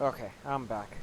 Okay, I'm back.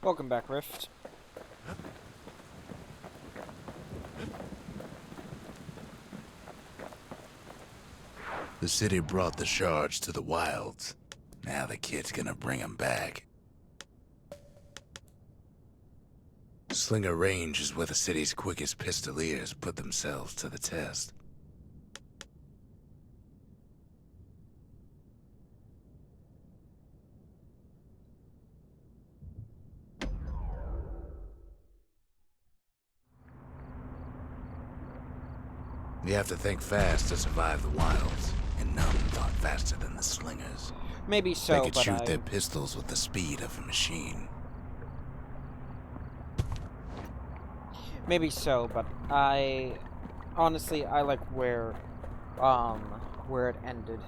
Welcome back, Rift. The city brought the shards to the wilds. Now the kid's gonna bring 'em back. Slinger Range is where the city's quickest pistoliers put themselves to the test. You have to think fast to survive the wilds, and none thought faster than the Slingers. Maybe They so, could but shoot their pistols with the speed of a machine. Maybe so, but honestly, I like where it ended.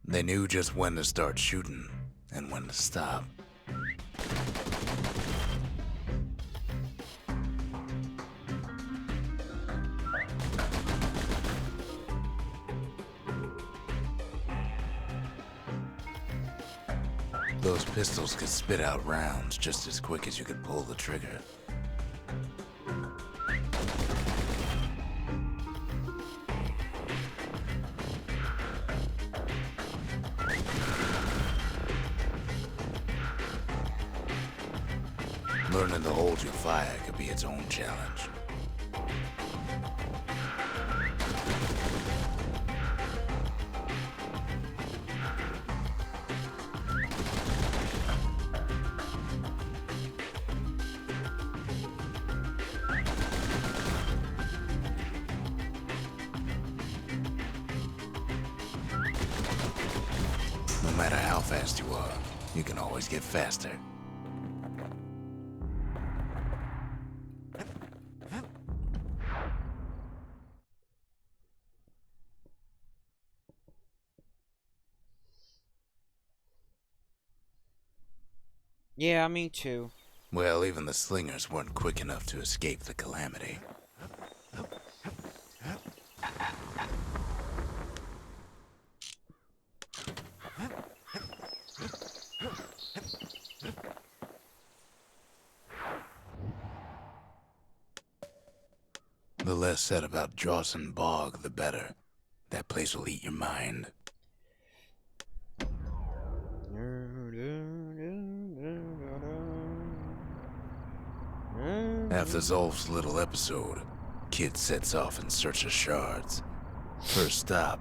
They knew just when to start shooting, and when to stop. Those pistols could spit out rounds just as quick as you could pull the trigger. Learning to hold your fire could be its own challenge. No matter how fast you are, you can always get faster. Yeah, me too. Well, even the Slingers weren't quick enough to escape the calamity. The less said about Jawson Bog, the better. That place will eat your mind. After Zolf's little episode, Kid sets off in search of shards. First stop,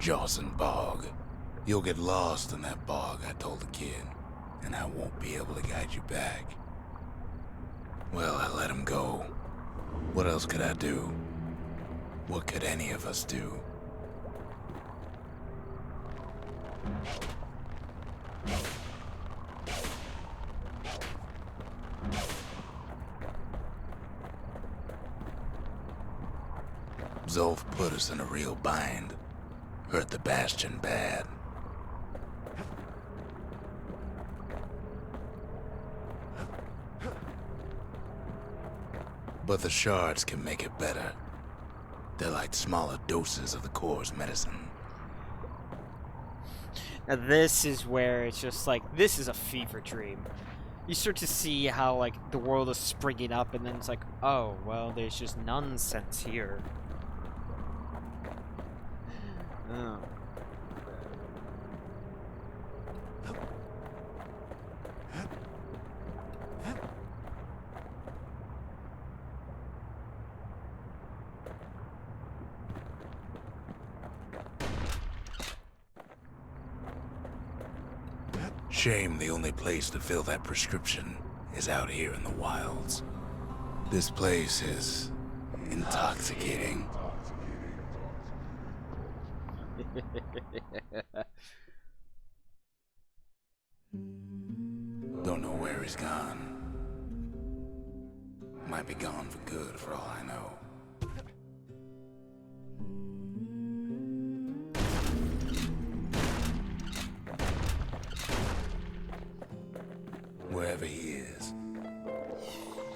Jawson Bog. You'll get lost in that bog, I told the kid, and I won't be able to guide you back. Well, I let him go. What else could I do? What could any of us do? Zolf put us in a real bind. Hurt the Bastion bad. But the shards can make it better. They're like smaller doses of the core's medicine. Now this is where it's just like, this is a fever dream. You start to see how, like, the world is springing up, and then it's like, oh, well, there's just nonsense here. Oh. Shame the only place to fill that prescription is out here in the wilds. This place is intoxicating. Don't know where he's gone. Might be gone for good for all I know. Wherever he is,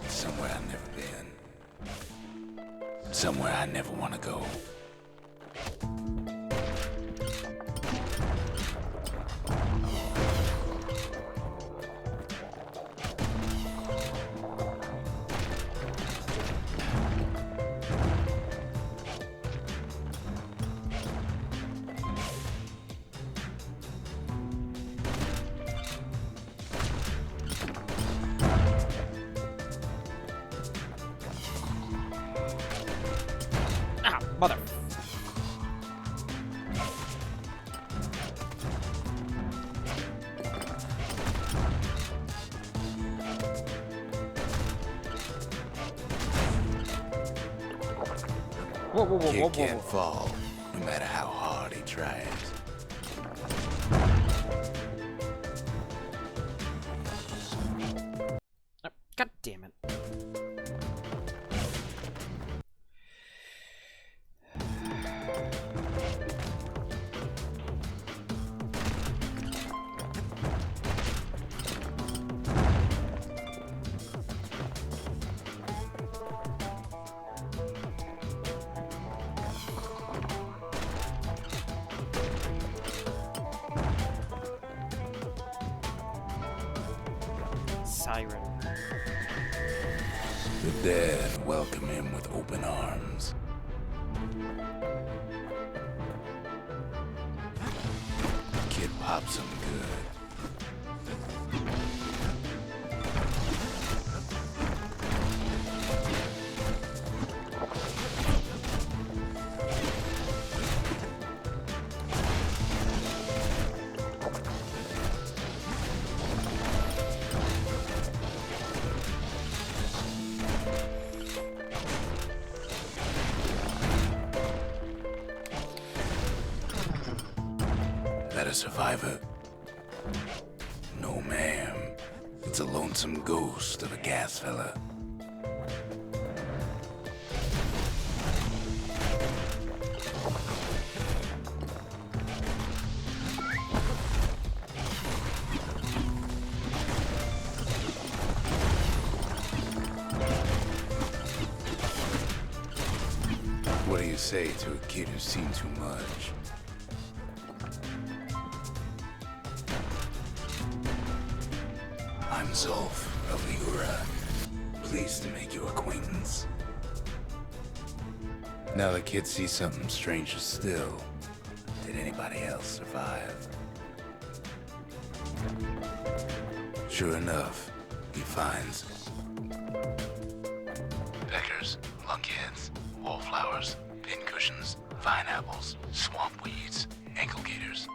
it's somewhere I've never been. Somewhere I never want to go. Mother. Whoa, whoa, whoa, Kid whoa, can't whoa. fall, no matter how hard he tries. God damn it. Siren. The dead welcome him with open arms. Kid pops him good. That a survivor? No, ma'am. It's a lonesome ghost of a gas fella. What do you say to a kid who's seen too much? I'm Zolf of the Ura. Pleased to make your acquaintance. Now the kid sees something stranger still. Did anybody else survive? Sure enough, he finds peckers, lunkheads, wallflowers, pincushions, vine apples, swamp weeds, ankle gators.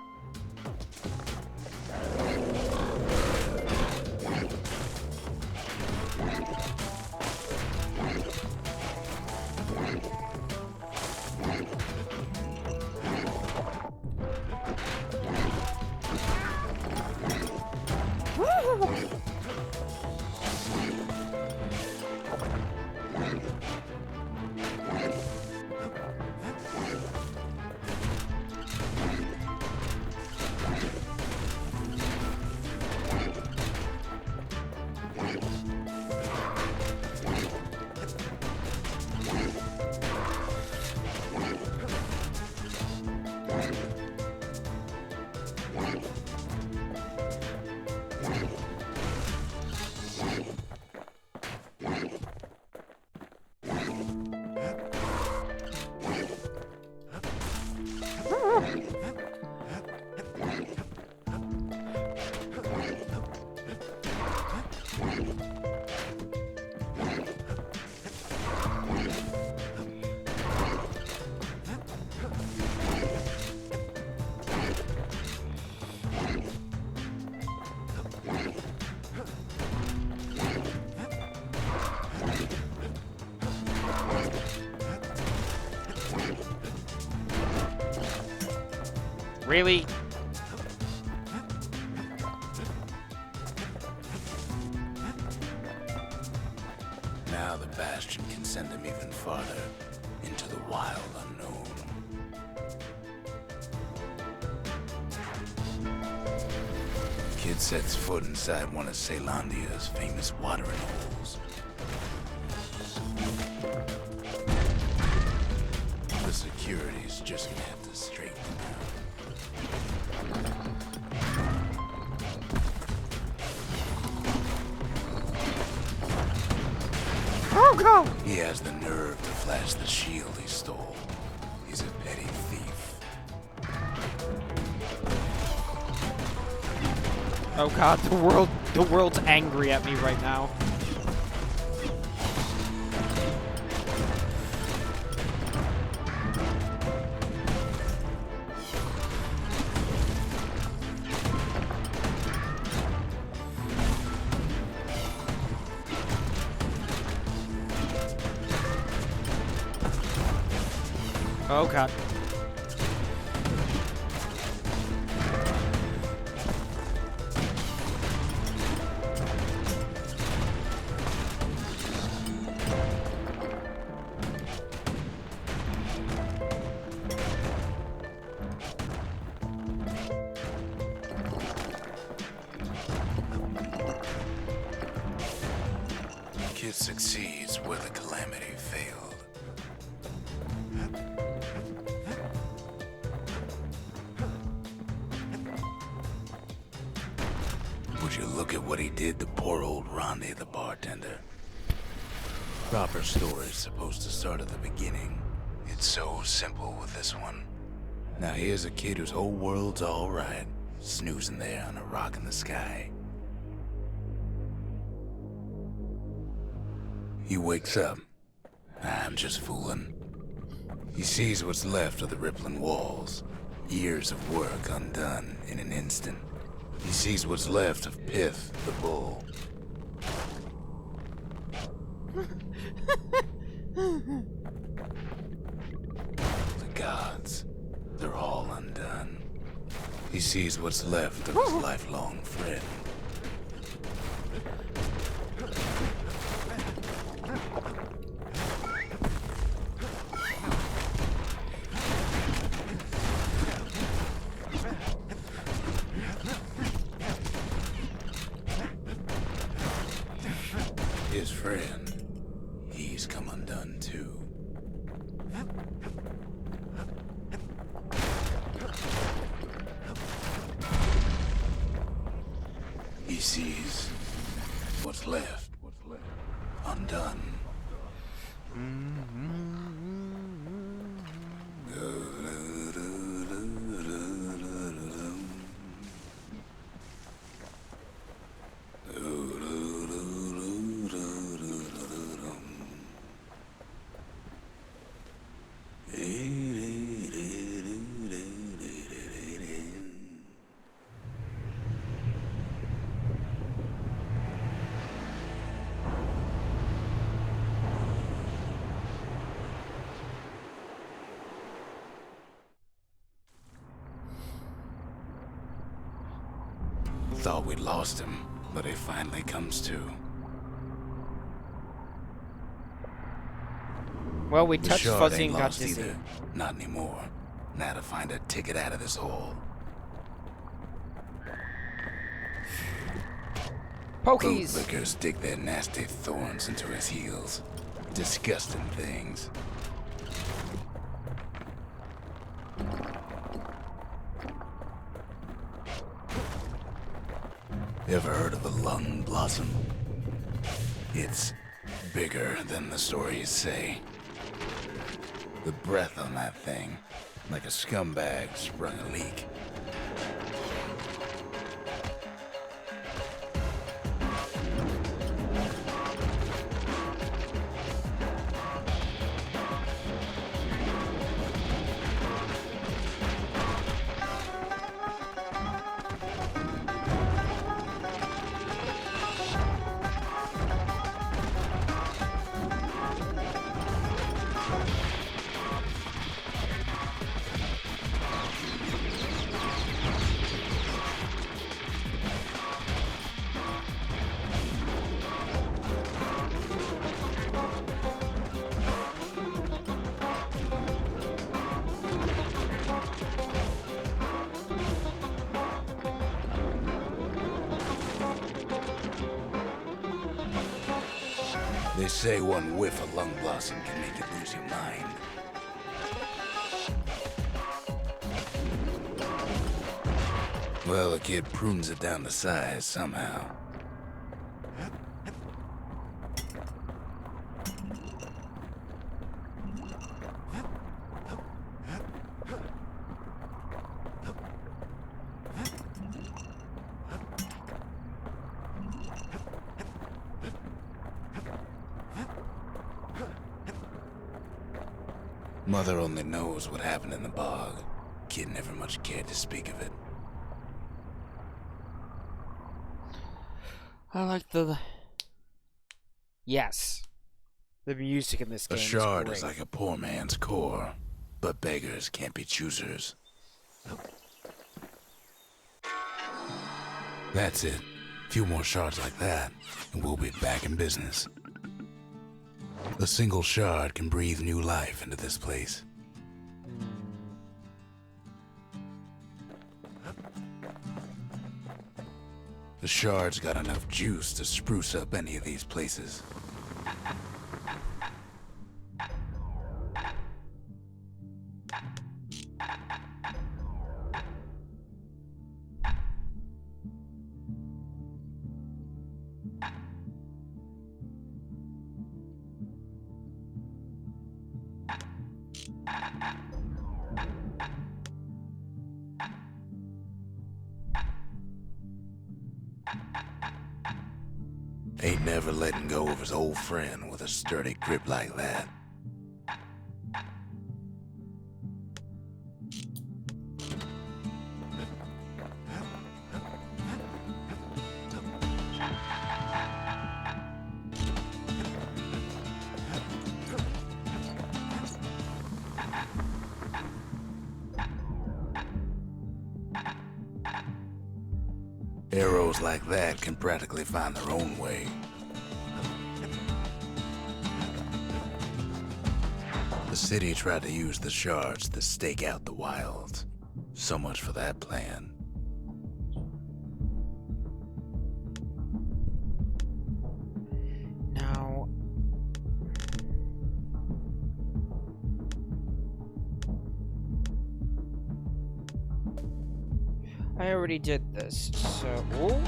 Really? Now the Bastion can send him even farther into the wild unknown. Kid sets foot inside one of Ceylondia's famous watering holes. The security's just gonna have to straighten him out. Oh, go! He has the nerve to flash the shield he stole. He's a petty thief. Oh god, the world's angry at me right now. Oh god. Kid succeeds where the calamity failed. Would you look at what he did to poor old Ronde the bartender? Proper story's supposed to start at the beginning. It's so simple with this one. Now here's a kid whose whole world's alright, snoozing there on a rock in the sky. He wakes up. I'm just fooling. He sees what's left of the rippling walls. Years of work undone in an instant. He sees what's left of Pith, the bull. The gods, they're all undone. He sees what's left of his lifelong friend. His friend, he's come undone too. He sees what's left undone. thought we'd lost him, but he finally comes to. Well, we The touched shard Fuzzy ain't and got lost dizzy. either. Not anymore. Now to find a ticket out of this hole. Pokies! Bootlickers stick their nasty thorns into his heels. Disgusting things. Ever heard of the lung blossom? It's bigger than the stories say. The breath on that thing, like a scumbag sprung a leak. They say one whiff of lung blossom can make you lose your mind. Well, the kid prunes it down to size somehow. Mother only knows what happened in the bog. Kid never much cared to speak of it. I like the... Yes. The music in this game A shard is is great. like a poor man's core, but beggars can't be choosers. That's it. A few more shards like that, and we'll be back in business. A single shard can breathe new life into this place. The shard's got enough juice to spruce up any of these places. Ain't never letting go of his old friend with a sturdy grip like that. Arrows like that can practically find their own way. The city tried to use the shards to stake out the wilds. So much for that plan. Now... I already did this, so... Ooh.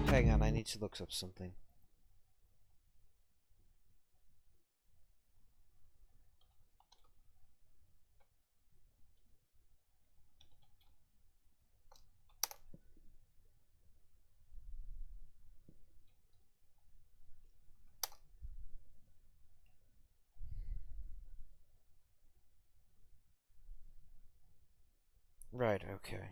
Hang on, I need to look up something. Right, okay.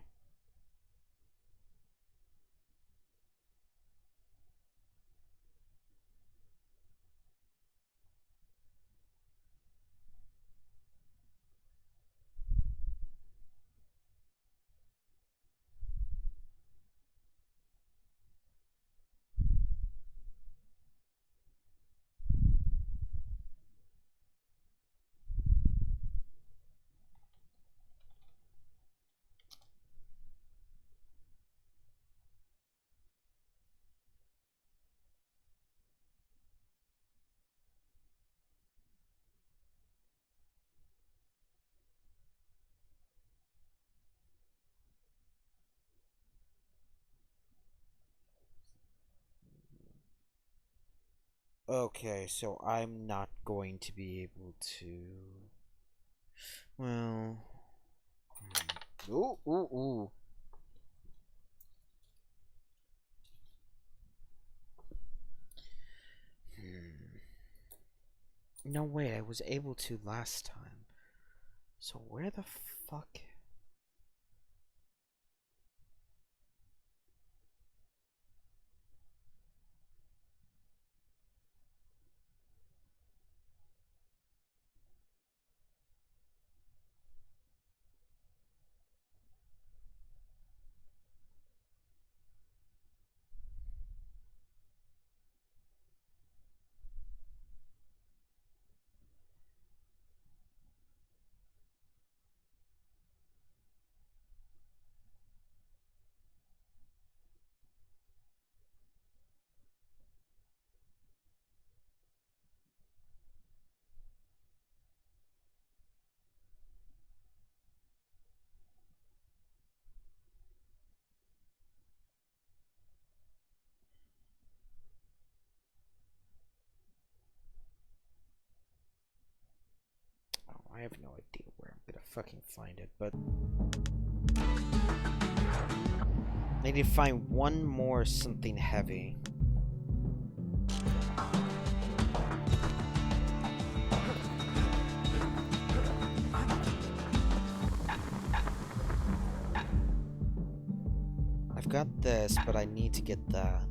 Okay, so I'm not going to be able to. Well. Ooh, ooh, ooh. No, wait, I was able to last time. So where the fuck? Oh, I have no idea where I'm gonna fucking find it, but I need to find one more something heavy. I've got this, but I need to get that.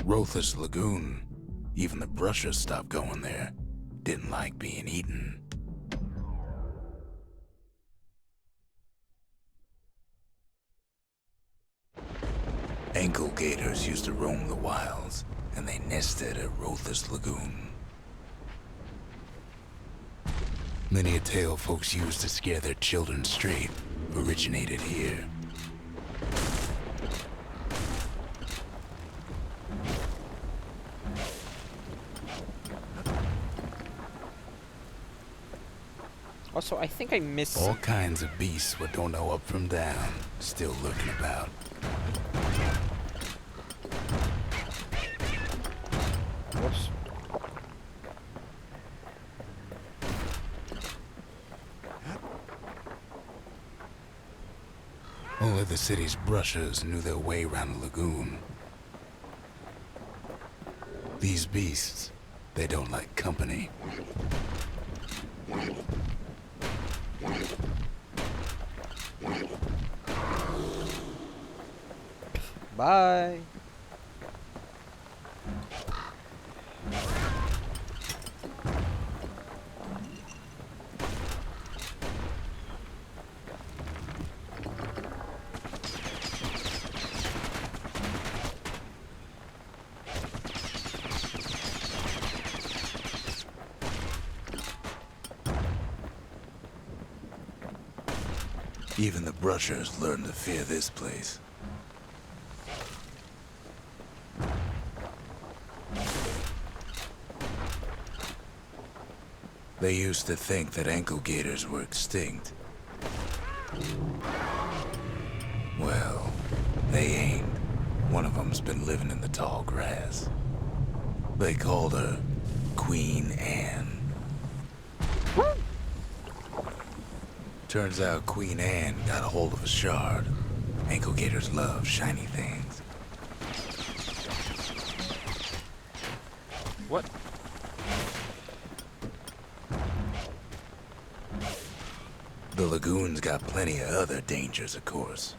Rothus Lagoon. Even the brushers stopped going there. Didn't like being eaten. Ankle gators used to roam the wilds, and they nested at Rothus Lagoon. Many a tale folks used to scare their children straight originated here. Also, I think I missed. All kinds of beasts what don't know up from down, still lurking about. Whoops. Only the city's brushers knew their way around the lagoon. These beasts, they don't like company. Bye. Even the brushers learned to fear this place. They used to think that ankle gators were extinct. Well, they ain't. One of them's been living in the tall grass. They called her Queen Anne. Turns out Queen Anne got a hold of a shard. Ankle gators love shiny things. What? The lagoon's got plenty of other dangers, of course.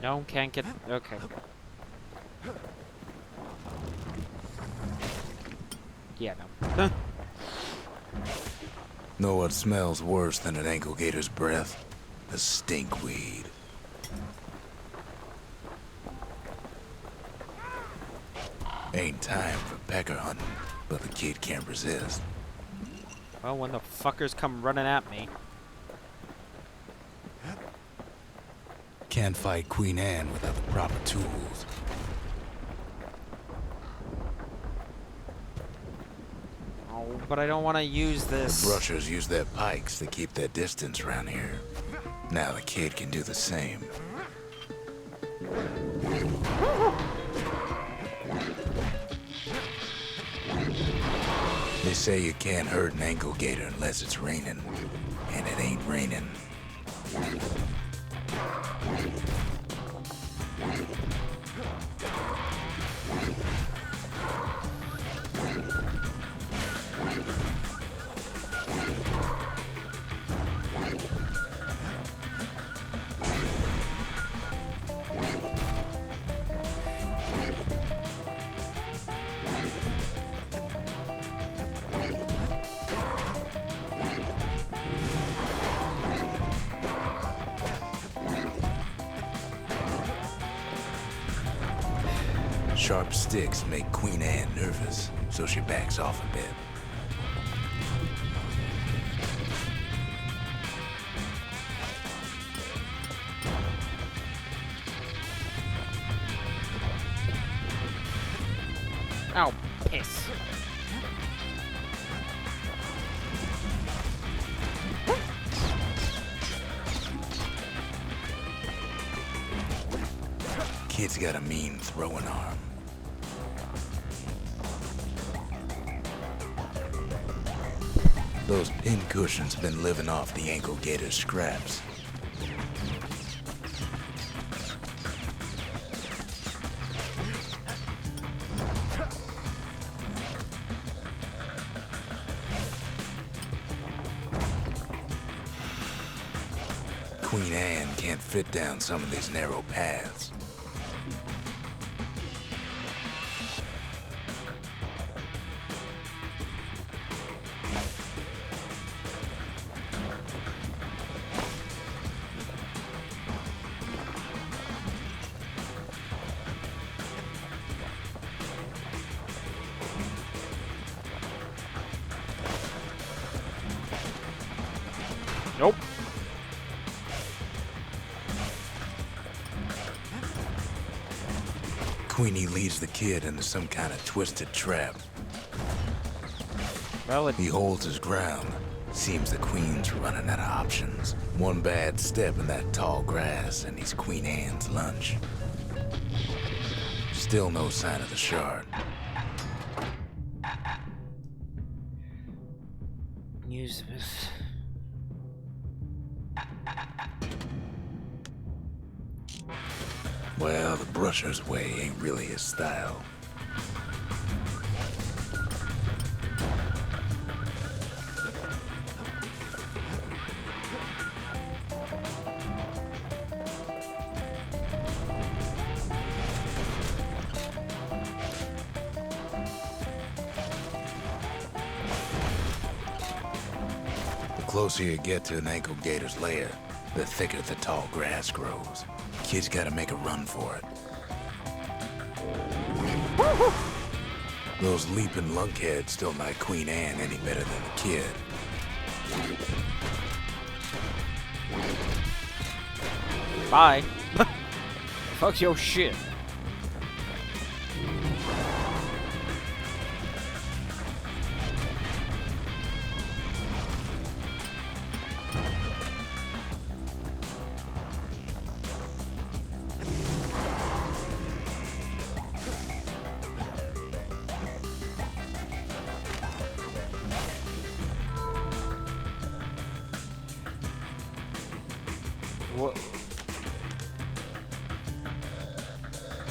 No, can't get. Okay. Yeah, no. Know what smells worse than an ankle gator's breath? A stinkweed. Ain't time for pecker hunting, but the kid can't resist. Well, when the fuckers come running at me. Can't fight Queen Anne without the proper tools. Oh, but I don't want to use this. The brushers use their pikes to keep their distance around here. Now the kid can do the same. They say you can't hurt an ankle gator unless it's raining, and it ain't raining. Sharp sticks make Queen Anne nervous, so she backs off a bit. Oh, piss. Kid's got a mean throwing arm. Those pin cushions been living off the ankle gator's scraps. Queen Anne can't fit down some of these narrow paths. Nope. Queenie leads the kid into some kind of twisted trap. Well, He holds his ground. Seems the queen's running out of options. One bad step in that tall grass and he's Queen Anne's lunch. Still no sign of the shard. use this. Well, the brusher's way ain't really his style. The closer you get to an ankle gator's lair, the thicker the tall grass grows. Kid's gotta make a run for it. Those leaping lunkheads don't like Queen Anne any better than the kid. Bye. Fuck your shit.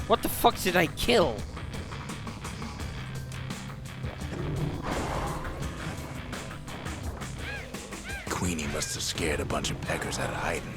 What the fuck did I kill? Queenie must have scared a bunch of peckers out of hiding.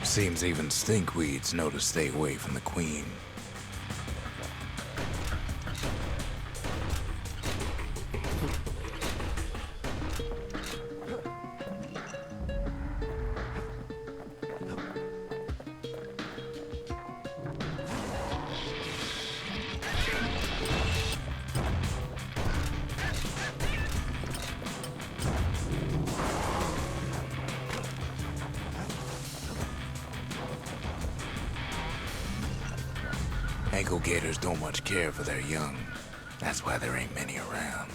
Seems even stinkweeds know to stay away from the queen. Ankle gators don't much care for their young. That's why there ain't many around.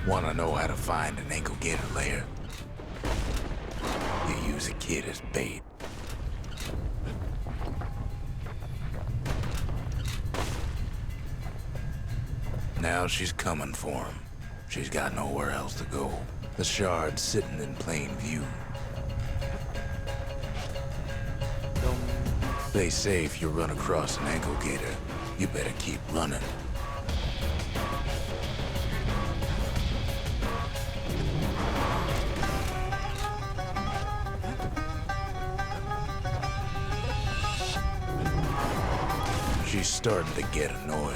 Wanna know how to find an ankle gator lair? You use a kid as bait. Now she's coming for him. She's got nowhere else to go. The shard's sitting in plain view. They say if you run across an ankle gator, you better keep running. She's starting to get annoyed.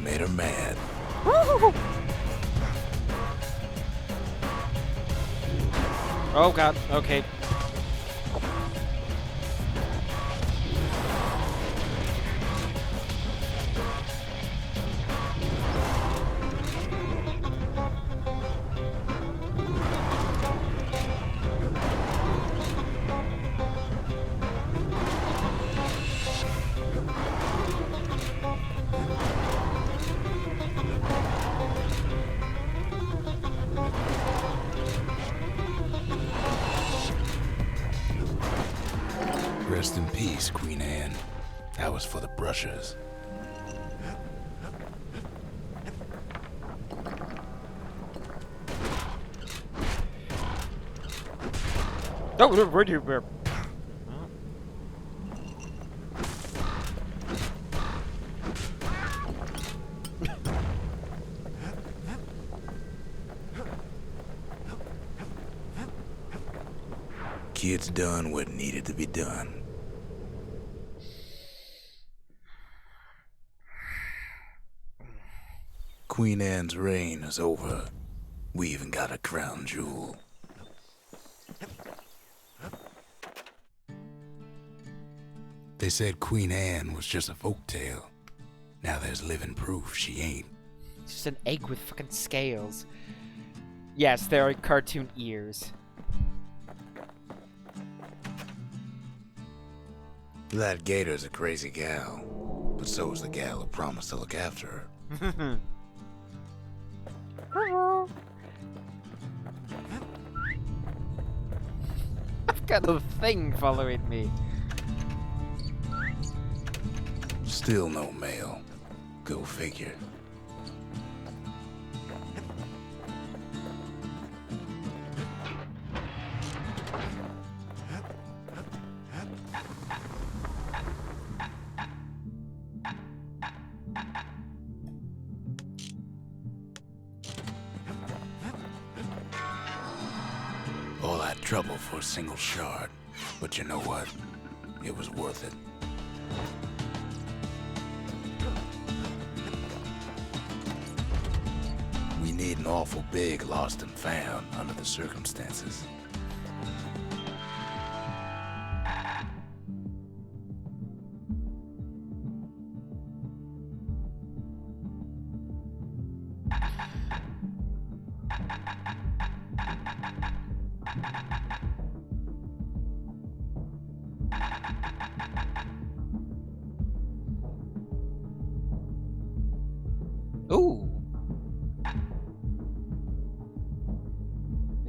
Made her mad. Oh god, okay. Rest in peace, Queen Anne. That was for the brushers. Oh, where do you where? Kid's done what needed to be done. Queen Anne's reign is over. We even got a crown jewel. They said Queen Anne was just a folktale. Now there's living proof she ain't. It's just an egg with fucking scales. Yes, there are cartoon ears. That gator's a crazy gal, but so's the gal who promised to look after her. I've got a thing following me. Still no mail. Go figure. All that trouble for a single shard. But you know what? It was worth it. We need an awful big lost and found under the circumstances.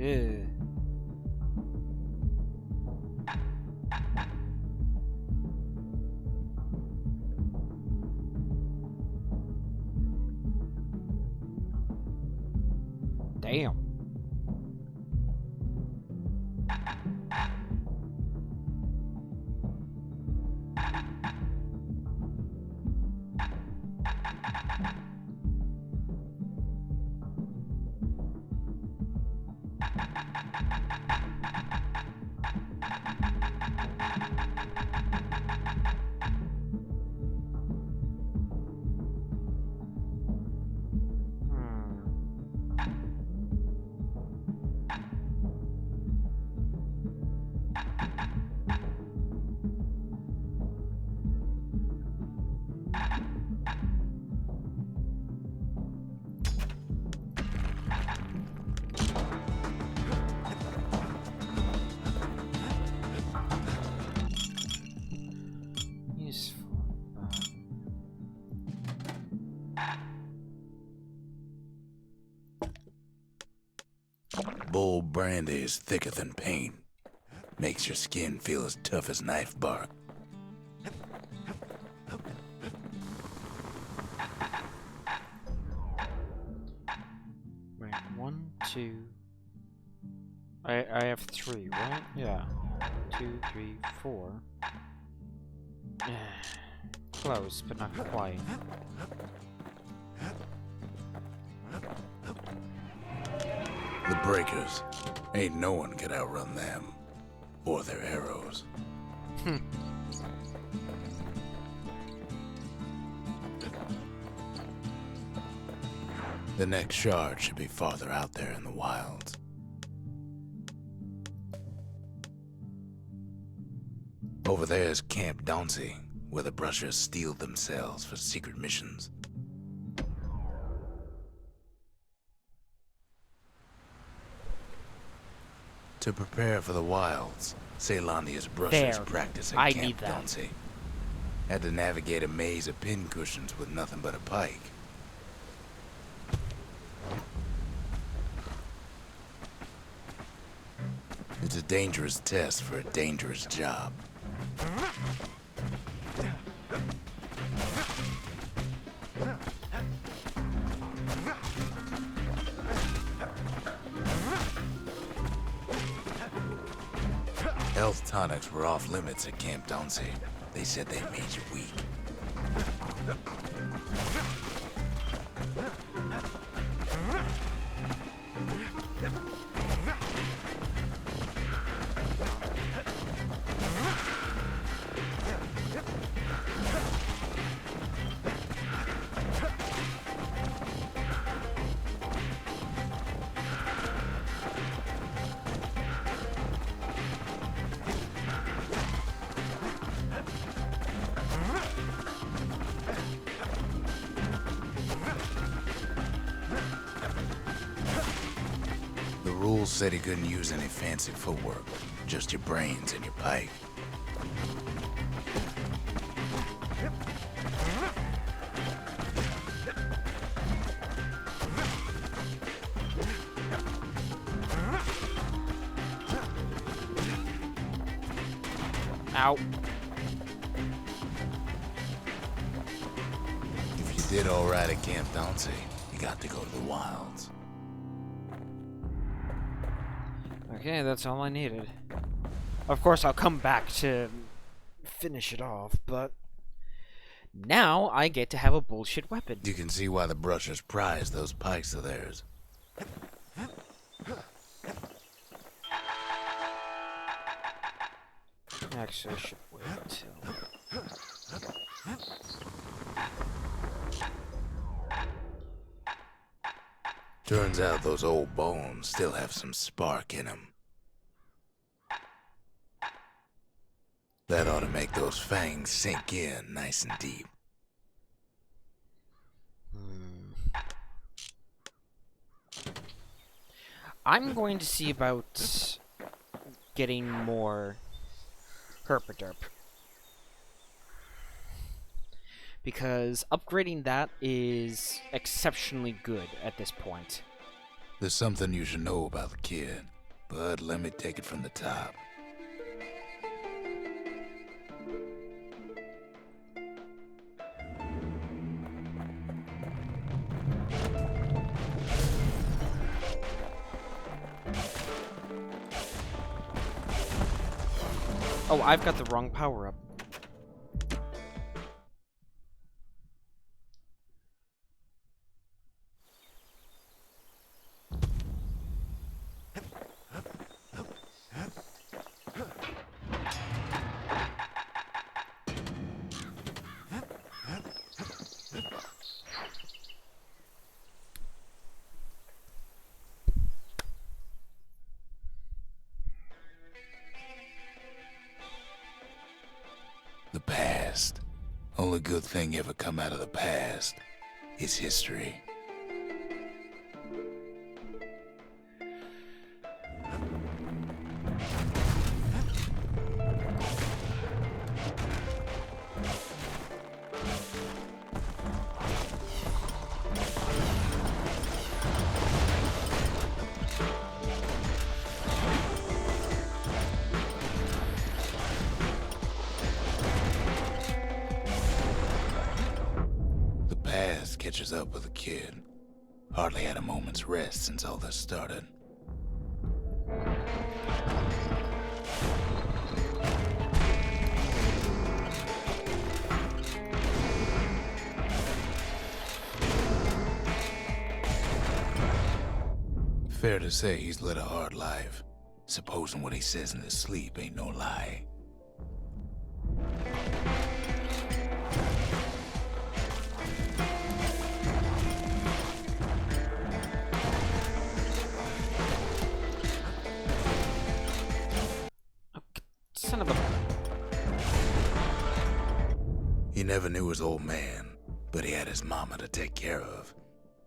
Ew. Damn. Useful. Bull brandy is thicker than paint. Makes your skin feel as tough as knife bark. Wait, 1, 2. I have 3, right? Yeah. 2, 3, 4. Close, but not quite. The breakers. Ain't no one can outrun them. Or their arrows. The next shard should be farther out there in the wilds. Over there is Camp Dauncey, where the brushers steel themselves for secret missions. To prepare for the wilds, Ceylonia's brushers There. practice at I Camp need that. Dauncey. Had to navigate a maze of pincushions with nothing but a pike. It's a dangerous test for a dangerous job. Health tonics were off limits at Camp Dauncey. They said they made you weak. The rules said he couldn't use any fancy footwork, just your brains and your pike. Ow. If you did all right at Camp Dauncey, you got to go to the wilds. Okay, that's all I needed. Of course, I'll come back to finish it off, but now I get to have a bullshit weapon. You can see why the brushers prize those pikes of theirs. Actually, I should wait until... Turns out those old bones still have some spark in them. That ought to make those fangs sink in nice and deep. I'm going to see about getting more herpaderp. Because upgrading that is exceptionally good at this point. There's something you should know about the kid. but let me take it from the top. Oh, I've got the wrong power-up. The past. Only good thing ever come out of the past is history. Catches up with the kid. Hardly had a moment's rest since all this started. Fair to say he's led a hard life, supposing what he says in his sleep ain't no lie. Son of a... He never knew his old man, but he had his mama to take care of.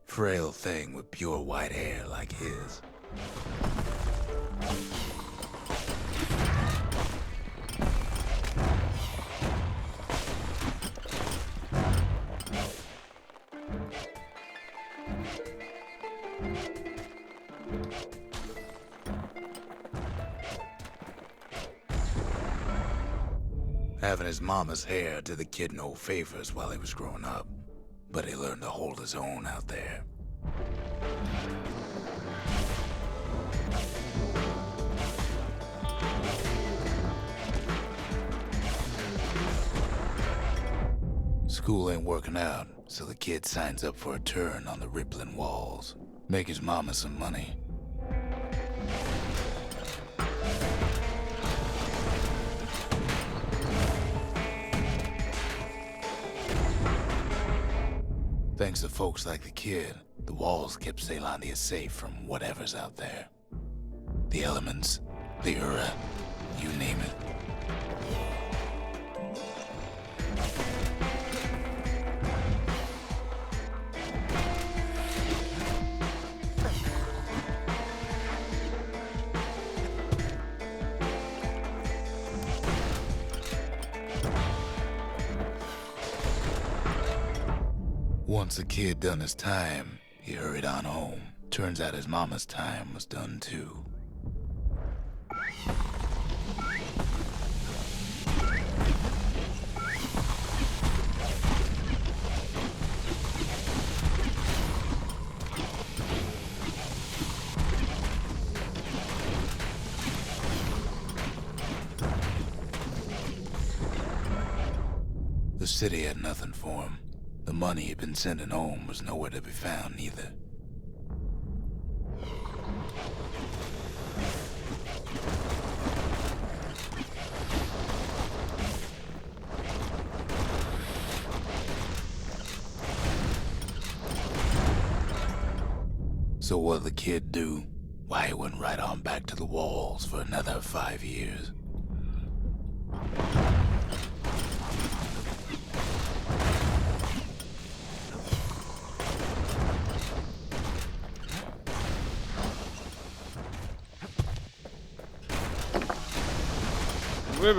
Frail thing with pure white hair like his. Having his mama's hair did the kid no favors while he was growing up, but he learned to hold his own out there. School ain't working out, so the kid signs up for a turn on the rippling walls. Make his mama some money. Thanks to folks like the kid, the walls kept Ceylondia safe from whatever's out there. The elements, the Ura, you name it. Once the kid done his time, he hurried on home. Turns out his mama's time was done too. The city had nothing for him. The money he'd been sending home was nowhere to be found either. So what'd the kid do? Why, he went right on back to the walls for another 5 years. Wait.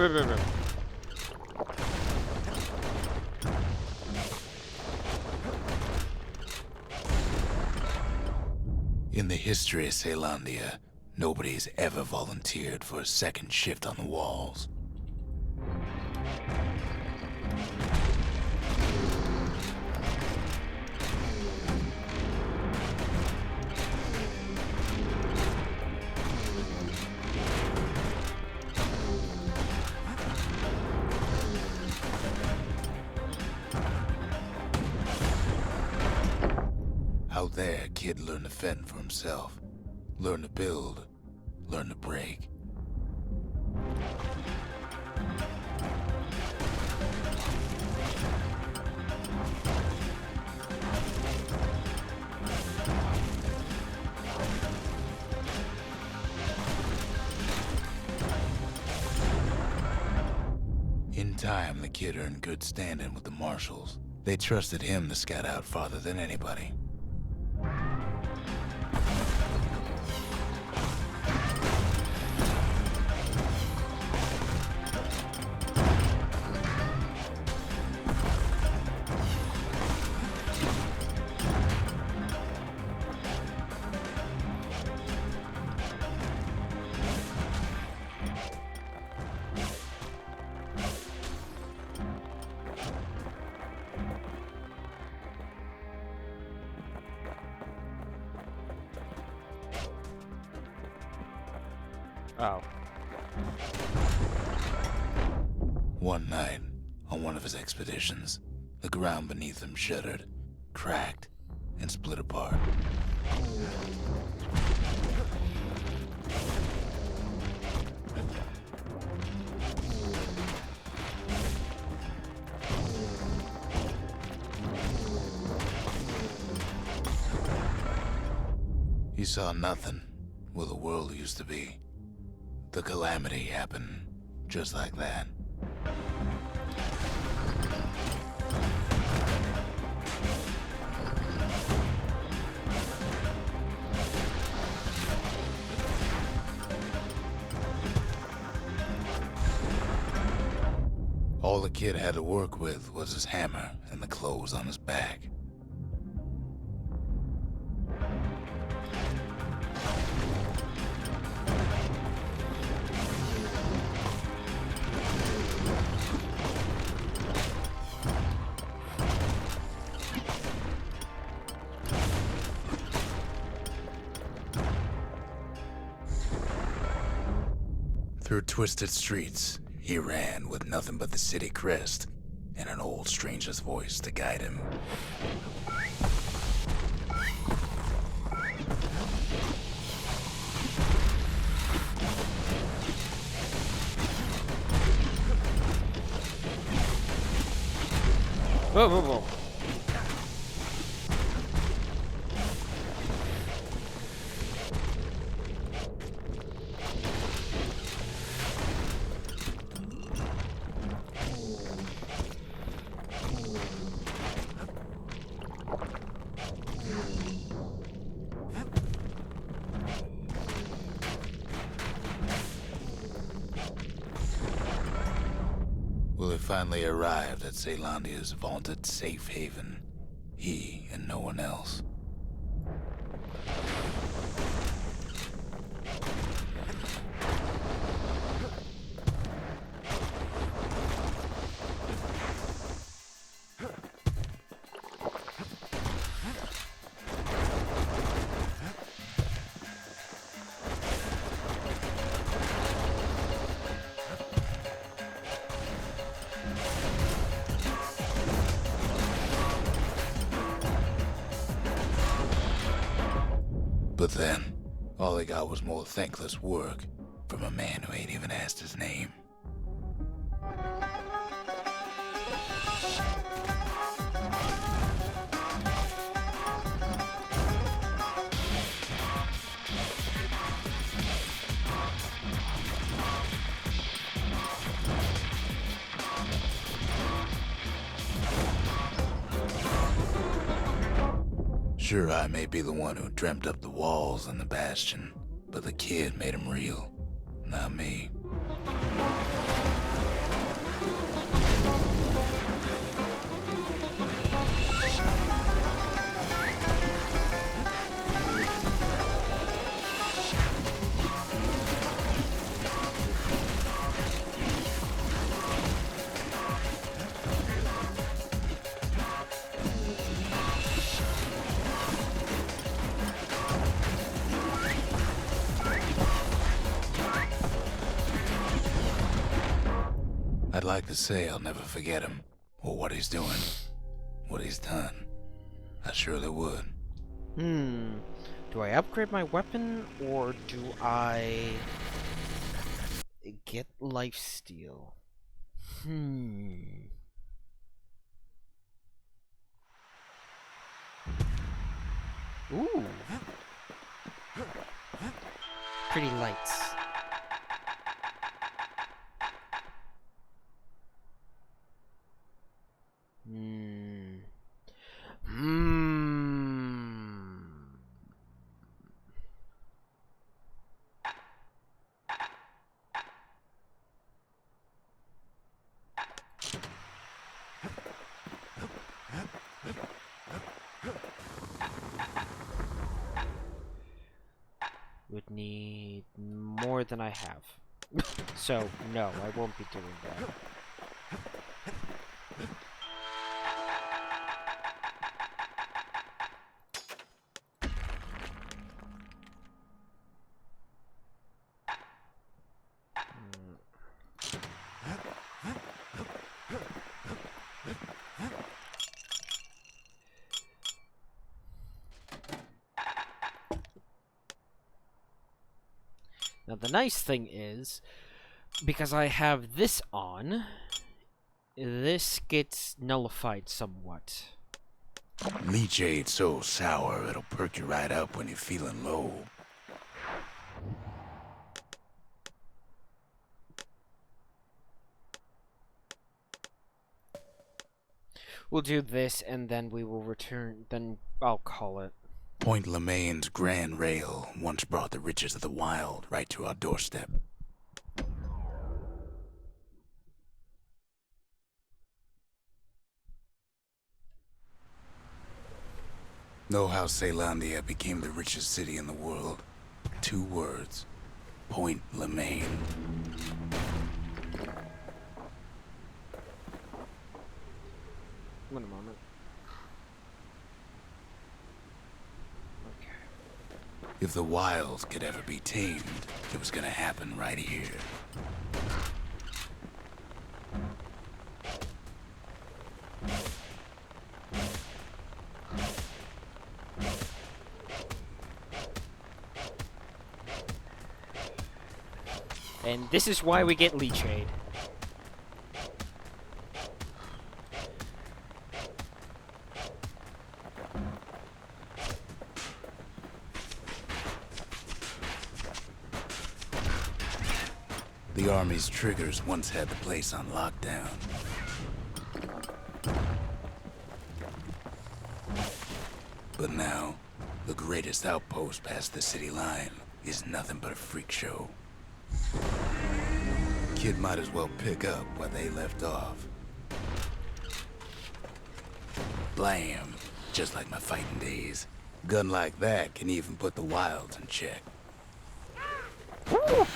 In the history of Ceylondia, Nobody's ever volunteered for a second shift on the walls. Out there, kid learned to fend for himself. Learn to build. Learn to break. In time, the kid earned good standing with the marshals. They trusted him to scout out farther than anybody. Oh. One night, on one of his expeditions, the ground beneath him shuddered, cracked, and split apart. He saw nothing where the world used to be. The calamity happened just like that. All the kid had to work with was his hammer and the clothes on his back. Through twisted streets, he ran with nothing but the city crest and an old stranger's voice to guide him. Whoa, whoa, whoa. Will he finally arrived at Caelondia's vaunted safe haven? He and no one else. But then, all he got was more thankless work from a man who ain't even asked his name. Sure, I may be the one who dreamt up the walls and the Bastion, but the kid made them real, not me. like to say I'll never forget him, or what he's doing, what he's done. I surely would. Do I upgrade my weapon, or do I get lifesteal? Ooh. Pretty lights. Would need more than I have. So, no, I won't be doing that. Now, the nice thing is, because I have this on, this gets nullified somewhat. Leech ain't so sour, it'll perk you right up when you're feeling low. We'll do this, and then we will return, then I'll call it. Point Lemaine's Grand Rail once brought the riches of the wild right to our doorstep. Know how Caelondia became the richest city in the world? 2 words. Point Lemaine. Wait a moment. If the wilds could ever be tamed, it was gonna happen right here. And this is why we get Leech Aid. The army's triggers once had the place on lockdown. But now, the greatest outpost past the city line is nothing but a freak show. Kid might as well pick up where they left off. Blam! Just like my fighting days. Gun like that can even put the wilds in check. Woo!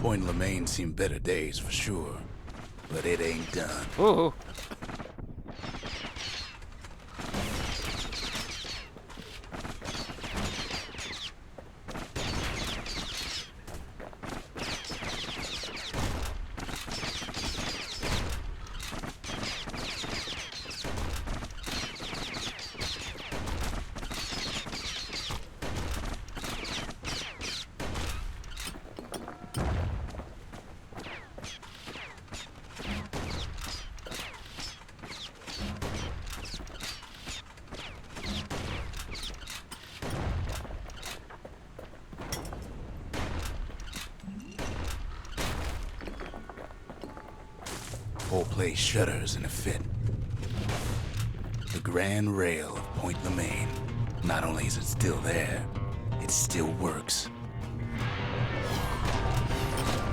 Point Lemaine seen better days for sure, but it ain't done. Ooh. Whole place shudders in a fit. The Grand Rail of Point Lemaine. Not only is it still there, it still works.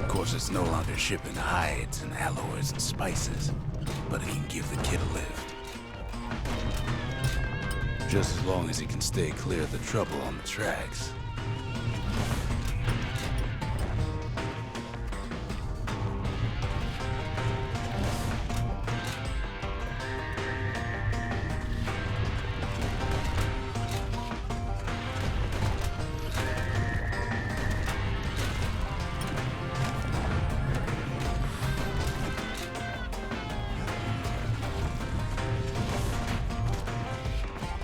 Of course, it's no longer shipping hides and alloys and spices, but it can give the kid a lift. Just as long as he can stay clear of the trouble on the tracks.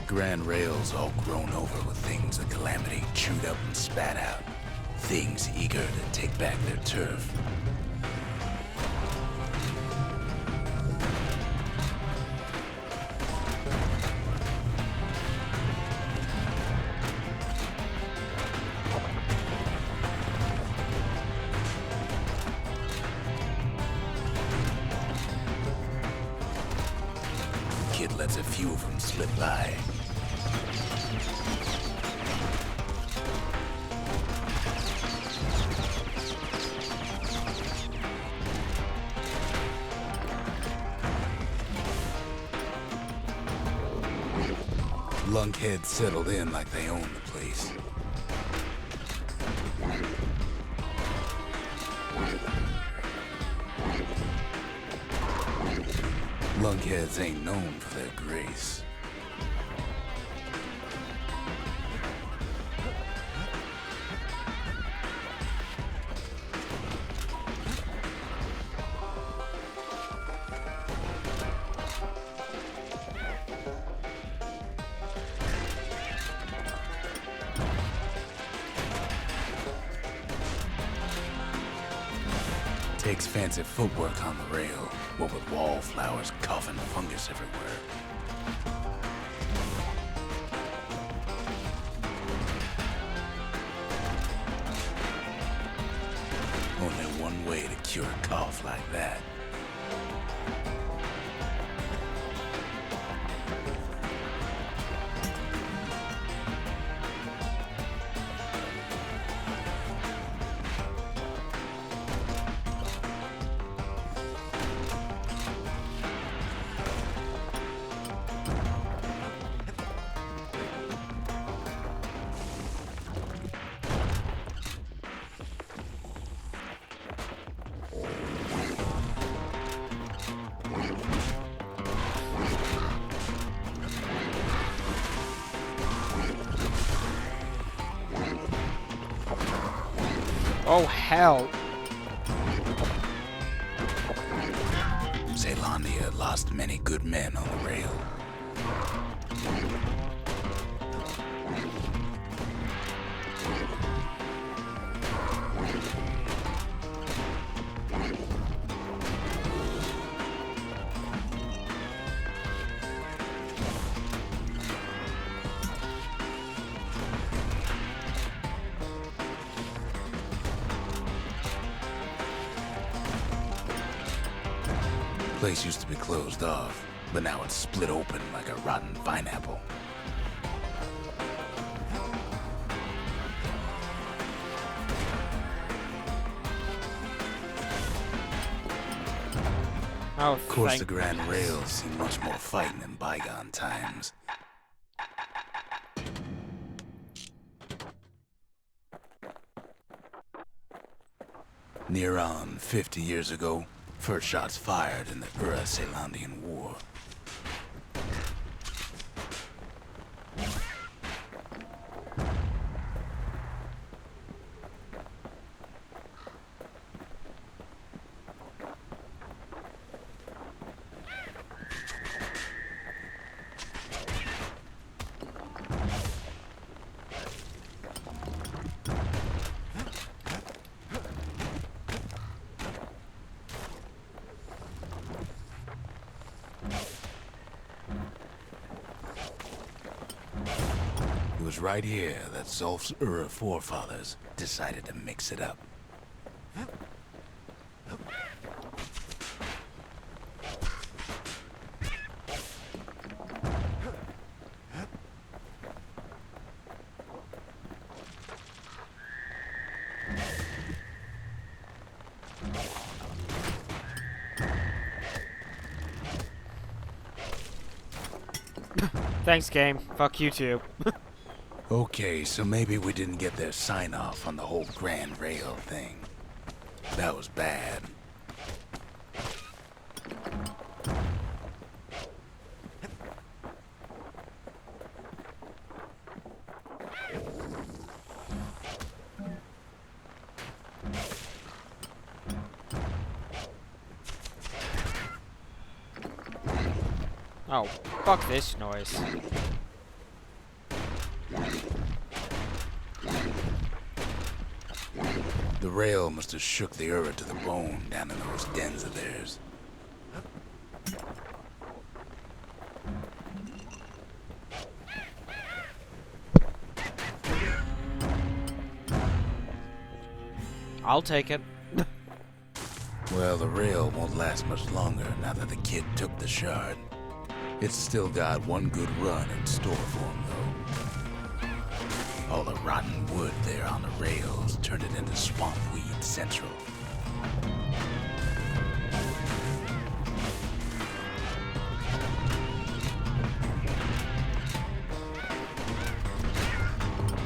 Grand rails all grown over with things the Calamity chewed up and spat out. Things eager to take back their turf. Kid lets a few of them slip by. Lunkheads settled in like they own the place. Lunkheads ain't known for their grace. Takes fancy footwork on the rail, what with wallflowers coughing fungus everywhere. Only one way to cure a cough like that. Oh, hell. Zealandia lost many good men on the rail. Place used to be closed off, but now it's split open like a rotten pineapple. Oh, Of course, thank the Grand goodness. Rails seen much more fighting in bygone times. Near on 50 years ago, first shots fired in the Ura-Celandian War. It was right here that Zulf's Ura forefathers decided to mix it up. Thanks, game. Fuck you too. Okay, so maybe we didn't get their sign-off on the whole Grand Rail thing. That was bad. Oh, fuck this noise. The rail must have shook the Ura to the bone down in those dens of theirs. I'll take it. Well, the rail won't last much longer now that the kid took the shard. It's still got one good run in store for him, though. All the rotten wood there on the rails turned it into swamp weed central.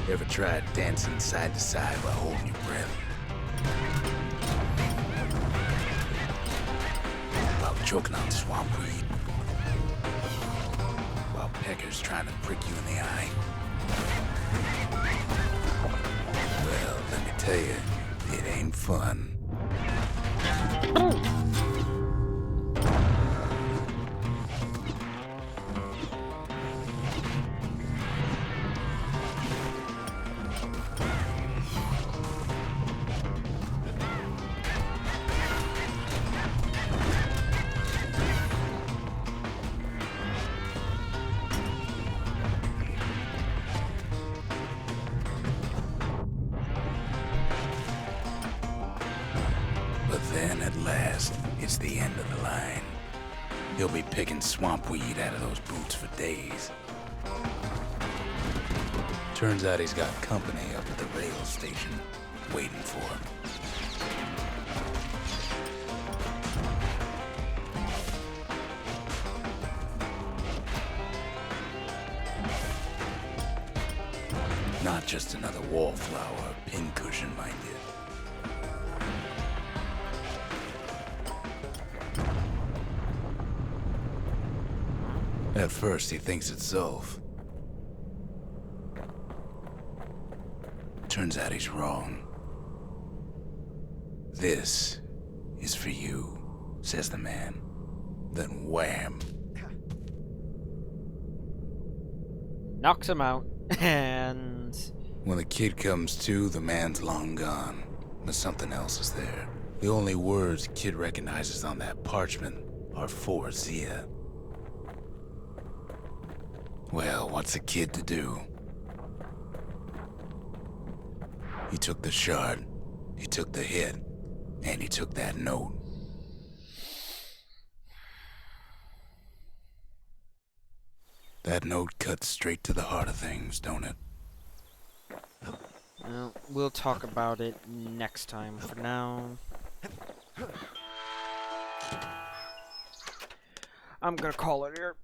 Ever tried dancing side to side while holding your breath? While choking on swamp weed? While peckers trying to prick you in the eye? Well, let me tell you, it ain't fun. But then, at last, it's the end of the line. He'll be picking swamp weed out of those boots for days. Turns out he's got company up at the rail station, waiting for him. Not just another wallflower, pincushion, mind you. At first, he thinks it's Zulf. Turns out he's wrong. This is for you, says the man. Then wham. Knocks him out, and... When the kid comes to, the man's long gone. But something else is there. The only words kid recognizes on that parchment are for Zia. Well, what's a kid to do? He took the shard, he took the hit, and he took that note. That note cuts straight to the heart of things, don't it? Well, we'll talk about it next time. For now... I'm gonna call it here.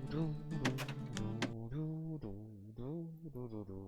Do, do, do, do, do, do, do, do, do.